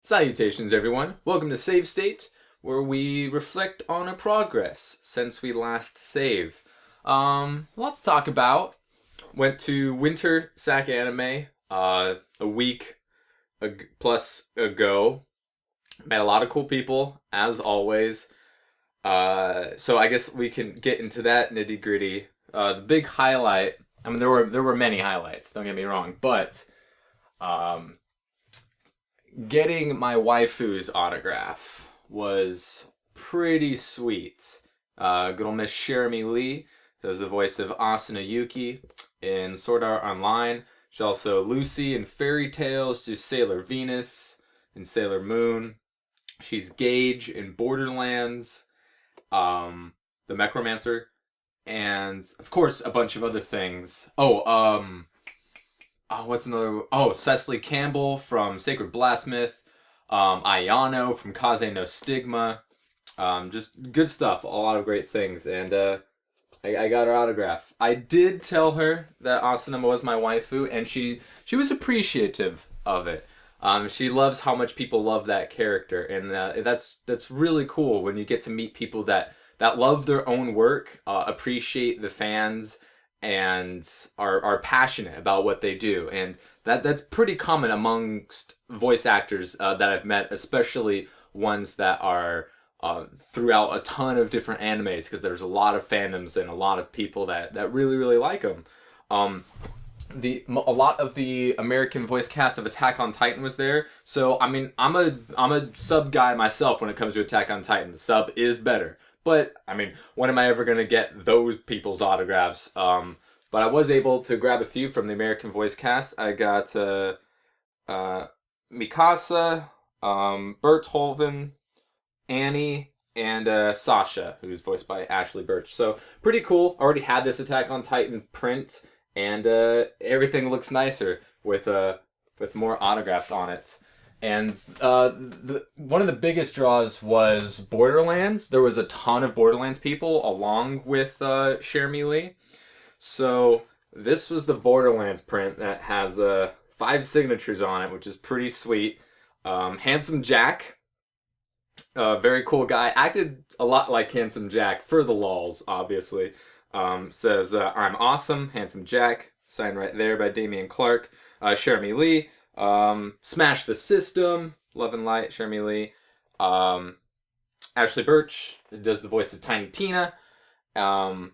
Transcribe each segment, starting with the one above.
Salutations, everyone. Welcome to Save State, where we reflect on our progress since we last save. Lots to talk about. Went to Winter Sac Anime a week plus ago. Met a lot of cool people, as always. So I guess we can get into that nitty gritty. The big highlight. I mean, there were many highlights. Don't get me wrong, but getting my waifu's autograph was pretty sweet. Good old Miss Jeremy Lee does the voice of Asuna Yuki in Sword Art Online. She's also Lucy in Fairy Tales. She's Sailor Venus in Sailor Moon. She's Gage in Borderlands, the Necromancer, and of course a bunch of other things. What's another? Oh, Cecily Campbell from Sacred Blasphemous. Ayano from Kaze no Stigma. Just good stuff. A lot of great things. And I got her autograph. I did tell her that Asuna was my waifu, and she was appreciative of it. She loves how much people love that character, and that's really cool when you get to meet people that love their own work, appreciate the fans, and are passionate about what they do. And that's pretty common amongst voice actors that I've met, especially ones that are throughout a ton of different animes, because there's a lot of fandoms and a lot of people that really, really like them. A lot of the American voice cast of Attack on Titan was there, so I mean, I'm a sub guy myself when it comes to Attack on Titan. The sub is better. But, I mean, when am I ever going to get those people's autographs? But I was able to grab a few from the American voice cast. I got Mikasa, Bert Holven, Annie, and Sasha, who's voiced by Ashley Birch. So, pretty cool. Already had this Attack on Titan print, and everything looks nicer with more autographs on it. And one of the biggest draws was Borderlands. There was a ton of Borderlands people along with Jeremy Lee. So this was the Borderlands print that has 5 signatures on it, which is pretty sweet. Handsome Jack, very cool guy. Acted a lot like Handsome Jack for the lols, obviously. Says, I'm awesome, Handsome Jack. Signed right there by Damian Clark. Jeremy Lee. Smash the System, Love and Light, Jeremy Lee. Ashley Birch does the voice of Tiny Tina. And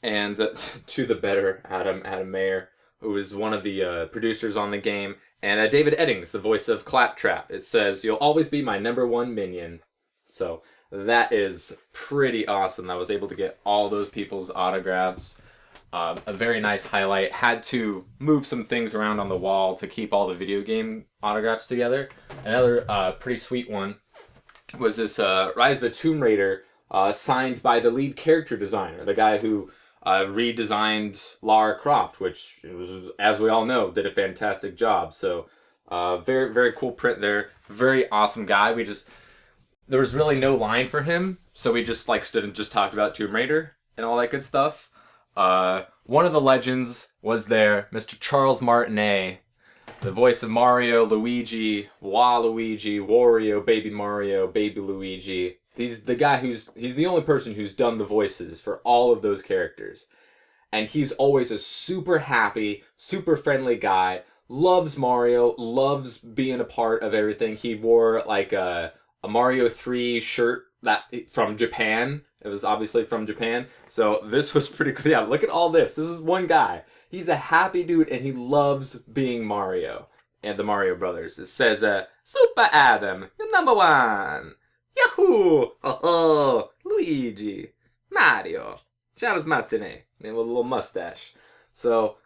to the better, Adam Mayer, who is one of the producers on the game. And David Eddings, the voice of Claptrap. It says, "You'll always be my number one minion." So that is pretty awesome. I was able to get all those people's autographs. A very nice highlight. Had to move some things around on the wall to keep all the video game autographs together. Another pretty sweet one was this Rise of the Tomb Raider signed by the lead character designer, the guy who redesigned Lara Croft, which, was, as we all know, did a fantastic job. So very, very cool print there. Very awesome guy. There was really no line for him, so we just stood and just talked about Tomb Raider and all that good stuff. One of the legends was there, Mr. Charles Martinet, the voice of Mario, Luigi, Waluigi, Wario, Baby Mario, Baby Luigi. He's the only person who's done the voices for all of those characters. And he's always a super happy, super friendly guy, loves Mario, loves being a part of everything. He wore a Mario 3 shirt from Japan. It was obviously from Japan. So this was pretty cool. Yeah, look at all this. This is one guy. He's a happy dude, and he loves being Mario and the Mario Brothers. It says, Super Adam, you're number one. Yahoo! Oh, Luigi. Mario. Charles Martinet. Man with a little mustache. So,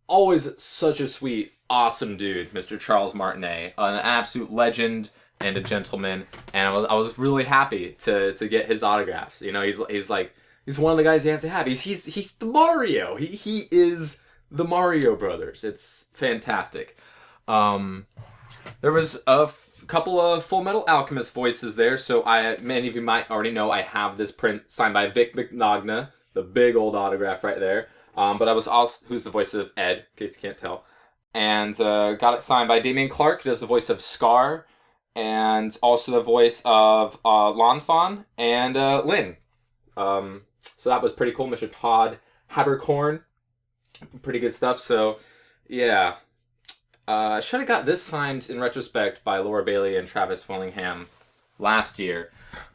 always such a sweet, awesome dude, Mr. Charles Martinet. An absolute legend and a gentleman, and I was really happy to get his autographs. You know, he's one of the guys you have to have. He's the Mario. He is the Mario Brothers. It's fantastic. There was a couple of Full Metal Alchemist voices there, so many of you might already know I have this print signed by Vic Mignogna, the big old autograph right there. But I was also, who's the voice of Ed, in case you can't tell, and got it signed by Damian Clark, who does the voice of Scar. and also the voice of Lanfan and Lynn. So that was pretty cool. Mr. Todd Habercorn. Pretty good stuff. So, yeah. Should have got this signed in retrospect by Laura Bailey and Travis Willingham last year.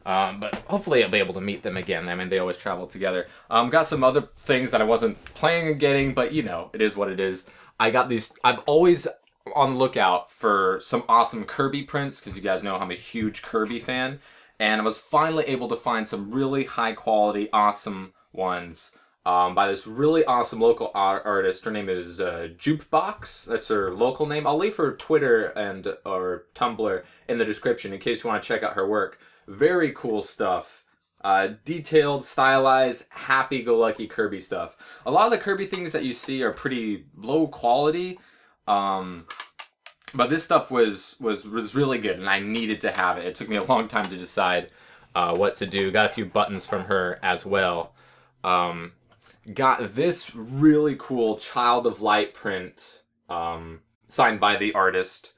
But hopefully I'll be able to meet them again. I mean, they always travel together. Got some other things that I wasn't planning on getting, but you know, it is what it is. I got these. I've always on the lookout for some awesome Kirby prints, because you guys know I'm a huge Kirby fan. And I was finally able to find some really high quality, awesome ones by this really awesome local artist. Her name is Jukebox. That's her local name. I'll leave her Twitter and or Tumblr in the description in case you want to check out her work. Very cool stuff. Detailed, stylized, happy-go-lucky Kirby stuff. A lot of the Kirby things that you see are pretty low quality. But this stuff was really good, and I needed to have it. It took me a long time to decide what to do. Got a few buttons from her as well. Got this really cool Child of Light print signed by the artist.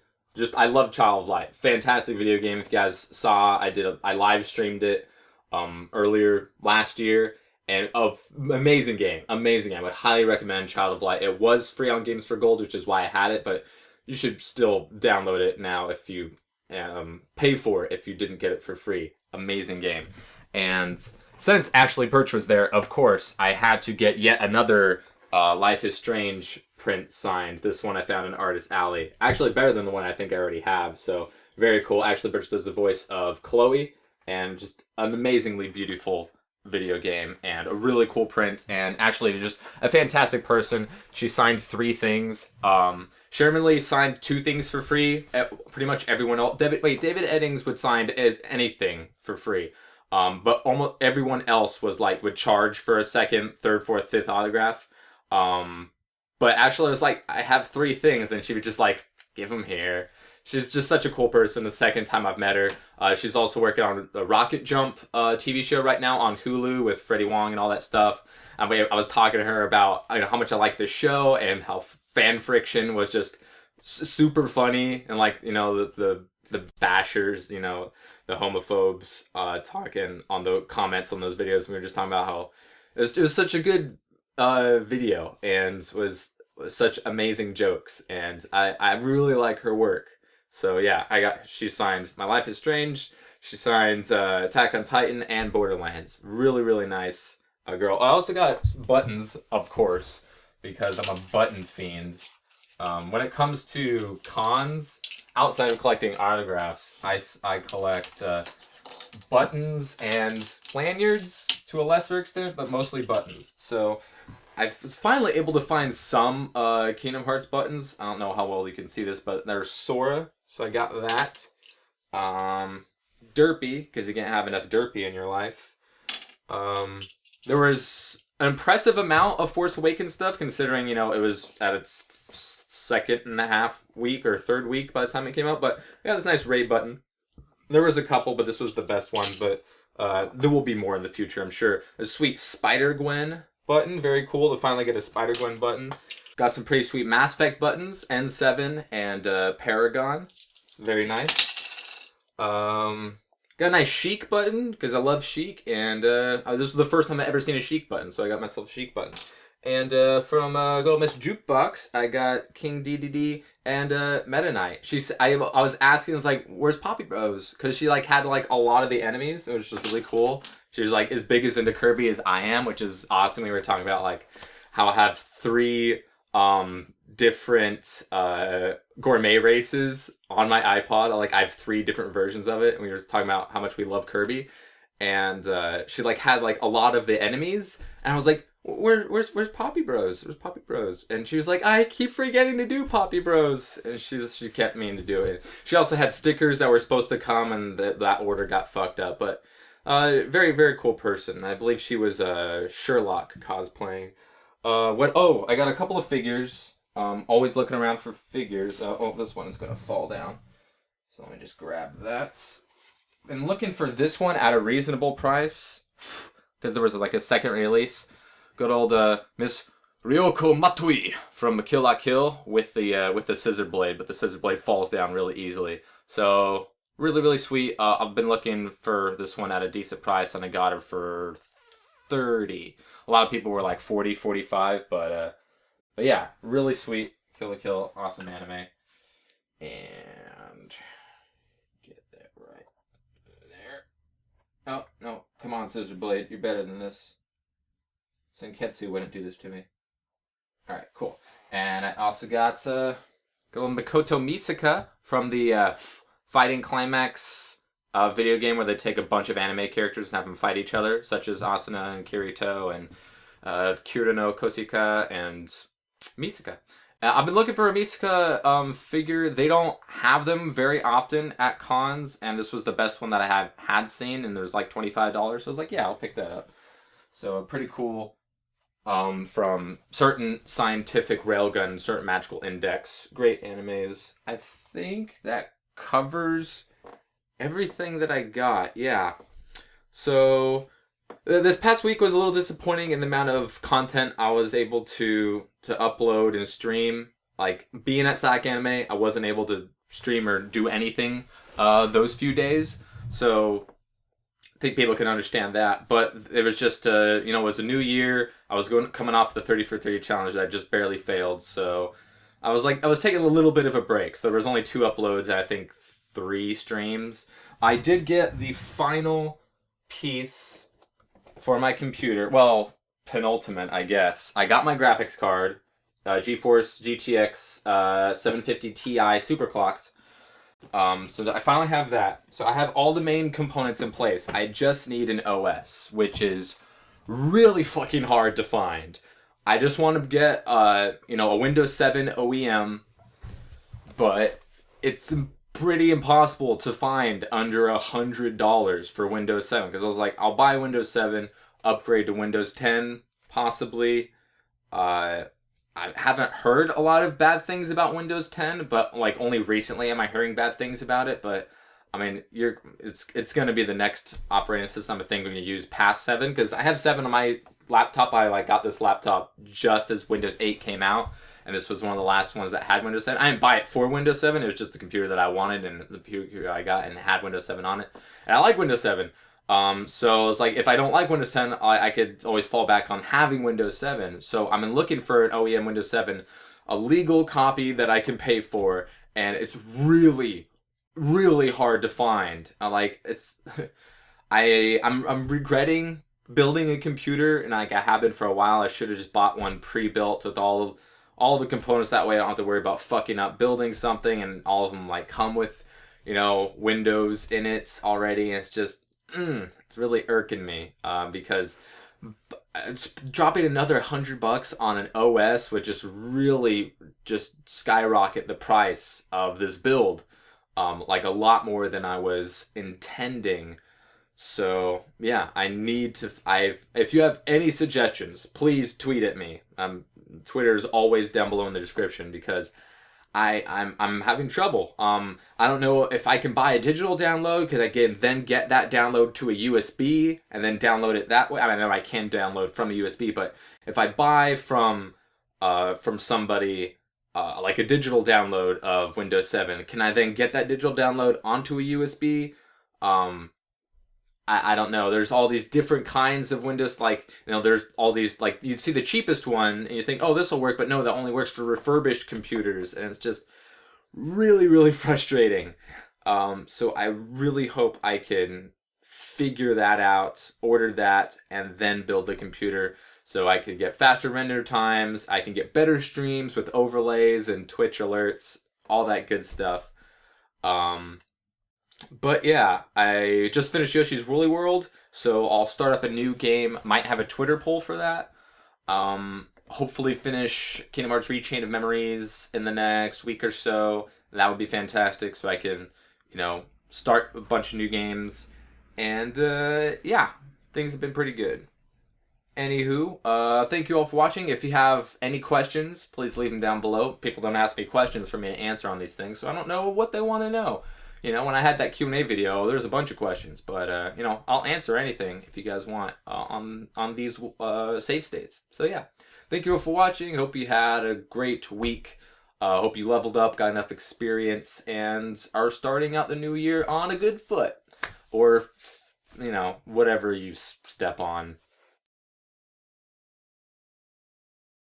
I love Child of Light. Fantastic video game. If you guys saw, I live streamed it earlier last year. And amazing game. Amazing game. I would highly recommend Child of Light. It was free on Games for Gold, which is why I had it, but you should still download it now if you pay for it if you didn't get it for free. Amazing game. And since Ashley Birch was there, of course, I had to get yet another Life is Strange print signed. This one I found in Artist Alley. Actually better than the one I think I already have. So very cool. Ashley Birch does the voice of Chloe, and just an amazingly beautiful video game and a really cool print. And Ashley is just a fantastic person. She signed 3 things. Sherman Lee signed 2 things for free. Pretty much everyone else. David Eddings would sign as anything for free. But almost everyone else would charge for a second, third, fourth, fifth autograph. But Ashley was like, I have 3 things, and she would just give them here. She's just such a cool person. The second time I've met her. She's also working on the Rocket Jump TV show right now on Hulu with Freddie Wong and all that stuff. I was talking to her about how much I like the show and how fan friction was just super funny, and the bashers, the homophobes talking on the comments on those videos. We were just talking about how it was such a good video and was such amazing jokes, and I really like her work. So yeah, she signed My Life is Strange. She signed Attack on Titan and Borderlands. Really, really nice girl. I also got buttons, of course, because I'm a button fiend. When it comes to cons, outside of collecting autographs, I collect buttons and lanyards to a lesser extent, but mostly buttons. So I was finally able to find some Kingdom Hearts buttons. I don't know how well you can see this, but there's Sora, so I got that. Derpy, because you can't have enough Derpy in your life. There was an impressive amount of Force Awakens stuff, considering, it was at its 2.5 week or 3rd week by the time it came out, but I got this nice Rey button. There was a couple, but this was the best one, but there will be more in the future, I'm sure. A sweet Spider-Gwen button, very cool to finally get a Spider-Gwen button. Got some pretty sweet Mass Effect buttons, N7 and Paragon. It's very nice. Got a nice Sheik button, because I love Sheik, and this was the first time I've ever seen a Sheik button, so I got myself a Sheik button. And from good old Miss Jukebox, I got King DDD and Meta Knight. I was asking, I was like, where's Poppy Bros? Because she had a lot of the enemies. It was just really cool. She was as big as into Kirby as I am, which is awesome. We were talking about how I have 3 different gourmet races on my iPod. I have 3 different versions of it, and we were talking about how much we love Kirby. And she had a lot of the enemies, and I was like, Where's Poppy Bros? Where's Poppy Bros? And she was like, I keep forgetting to do Poppy Bros. And she kept meaning to do it. She also had stickers that were supposed to come, and that order got fucked up. But very, very cool person. I believe she was Sherlock cosplaying. I got a couple of figures. Always looking around for figures. This one is gonna fall down. So let me just grab that. Been looking for this one at a reasonable price, because there was a second release. Good old Miss Ryoko Matui from Kill La Kill with the scissor blade, but the scissor blade falls down really easily. So Really, really sweet. I've been looking for this one at a decent price, and I got it for 30. A lot of people were like 40, 45, but yeah, really sweet. Kill la Kill, awesome anime. And get that right there. Oh, no, come on, Scissor Blade, you're better than this. Senketsu wouldn't do this to me. Alright, cool. And I also got little Mikoto Misaka from the Fighting Climax video game where they take a bunch of anime characters and have them fight each other, such as Asuna and Kirito and Kirino Kosika and Misaka. I've been looking for a Misaka figure. They don't have them very often at cons, and this was the best one that I had seen, and it was like $25, so I was like, yeah, I'll pick that up. So pretty cool. From certain scientific railgun, certain magical index, great animes. I think that covers everything that I got. Yeah. So this past week was a little disappointing in the amount of content I was able to upload and stream. Like being at SAC Anime, I wasn't able to stream or do anything those few days. So I think people can understand that, but it was just, it was a new year. I was coming off the 30 for 30 challenge that I just barely failed, so I was taking a little bit of a break. So there was only 2 uploads and I think 3 streams. I did get the final piece for my computer. Well, penultimate, I guess. I got my graphics card, GeForce GTX 750 Ti superclocked. So I finally have that. So I have all the main components in place. I just need an OS, which is really fucking hard to find. I just want to get, a Windows 7 OEM, but it's pretty impossible to find under $100 for Windows 7. Because I was like, I'll buy Windows 7, upgrade to Windows 10, possibly. I haven't heard a lot of bad things about Windows 10, but like only recently am I hearing bad things about it. But I mean, it's going to be the next operating system I think I'm going to use past 7, because I have 7 on my laptop. I got this laptop just as Windows 8 came out, and this was one of the last ones that had Windows 7. I didn't buy it for Windows 7. It was just the computer that I wanted and the computer I got and had Windows 7 on it. And I like Windows 7. So it's like, if I don't like Windows 10, I could always fall back on having Windows 7. So I'm looking for an OEM Windows 7, a legal copy that I can pay for, and it's really, really hard to find. I'm regretting building a computer, and I have been for a while. I should have just bought one pre-built with all the components. That way I don't have to worry about fucking up building something, and all of them come with, Windows in it already. And it's just, it's really irking me, because it's dropping another $100 on an OS would just really just skyrocket the price of this build, a lot more than I was intending. So yeah, I need to. If you have any suggestions, please tweet at me. Twitter's always down below in the description, because I'm having trouble. I don't know if I can buy a digital download, because I can then get that download to a USB and then download it that way. I know I can download from a USB, but if I buy from somebody like a digital download of Windows 7, can I then get that digital download onto a USB? I don't know. There's all these different kinds of Windows, there's all these, you'd see the cheapest one and you think, oh, this will work, but no, that only works for refurbished computers, and it's just really, really frustrating. So I really hope I can figure that out, order that, and then build the computer so I can get faster render times, I can get better streams with overlays and Twitch alerts, all that good stuff. But yeah, I just finished Yoshi's Woolly World, so I'll start up a new game. Might have a Twitter poll for that. Hopefully finish Kingdom Hearts Chain of Memories in the next week or so. That would be fantastic, so I can, start a bunch of new games. And yeah, things have been pretty good. Anywho, thank you all for watching. If you have any questions, please leave them down below. People don't ask me questions for me to answer on these things, so I don't know what they want to know. When I had that Q&A video, there's a bunch of questions, but, I'll answer anything if you guys want on these save states. So, yeah, thank you all for watching. Hope you had a great week. Hope you leveled up, got enough experience, and are starting out the new year on a good foot. Or, whatever you step on